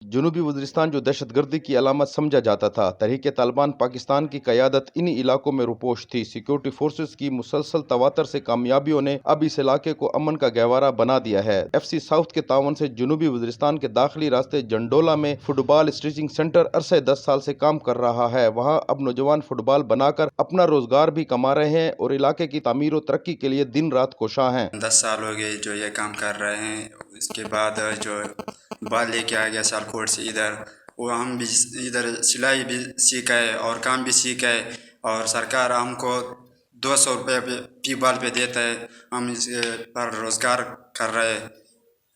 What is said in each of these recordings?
जनूबी वज़ीरिस्तान जो दहशतगर्दी की अलामत समझा जाता था, तहरीक तालिबान पाकिस्तान की क़यादत इन्हीं इलाकों में रुपोश थी। सिक्योरिटी फोर्सेस की मुसलसल तवातर से कामयाबियों ने अब इस इलाके को अमन का गहवारा बना दिया है। FC साउथ के तावन से जनूबी वज़ीरिस्तान के दाखिली रास्ते जंडोला में फुटबॉल स्टिचिंग सेंटर अरसे 10 साल से काम कर रहा है। वहाँ अब नौजवान फुटबॉल बनाकर अपना रोजगार भी कमा रहे हैं और इलाके की तामीर और तरक्की के लिए दिन रात कोशां हैं। 10 साल हो गए जो ये काम कर रहे हैं। इसके बाद जो बाल लेके आ गया सियालकोट से इधर, वो हम भी इधर सिलाई भी सीखे और काम भी सीखे और सरकार हमको 200 रुपये फी बाल पे देता है। हम इस पर रोज़गार कर रहे हैं।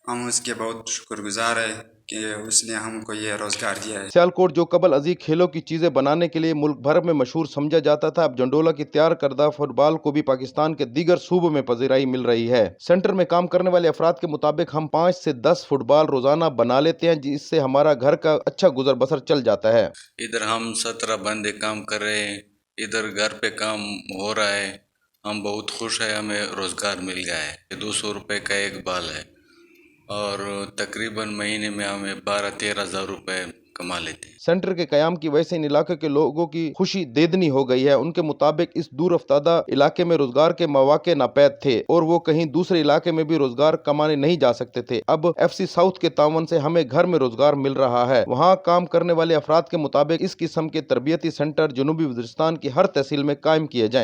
हम उसके बहुत शुक्रगुजार है कि उसने हमको ये रोज़गार दिया है। सियालकोट जो कबल अजीज खेलों की चीजें बनाने के लिए मुल्क भर में मशहूर समझा जाता था, अब जंडोला की तैयार करदा फुटबॉल को भी पाकिस्तान के दीगर सूबों में पजीराई मिल रही है। सेंटर में काम करने वाले अफराद के मुताबिक हम 5 से 10 फुटबॉल रोजाना बना लेते हैं, जिससे हमारा घर का अच्छा गुजर बसर चल जाता है। इधर हम 17 बंदे काम कर रहे हैं, इधर घर पे काम हो रहा है। हम बहुत खुश हैं, हमें रोजगार मिल गया है। 200 रुपये का एक बाल है और तकरीबन महीने में हमें 12-13 हज़ार रुपये कमा लेते हैं। सेंटर के कयाम की वजह से इन इलाके के लोगों की खुशी देदनी हो गई है। उनके मुताबिक इस दूर अफ्तादा इलाके में रोजगार के मौके नापैद थे और वो कहीं दूसरे इलाके में भी रोजगार कमाने नहीं जा सकते थे। अब FC साउथ के तावन से हमें घर में रोजगार मिल रहा है। वहाँ काम करने वाले अफराद के मुताबिक इस किस्म के तरबियती सेंटर जनूबी वज़ीरिस्तान की हर तहसील में कायम किए जाएं।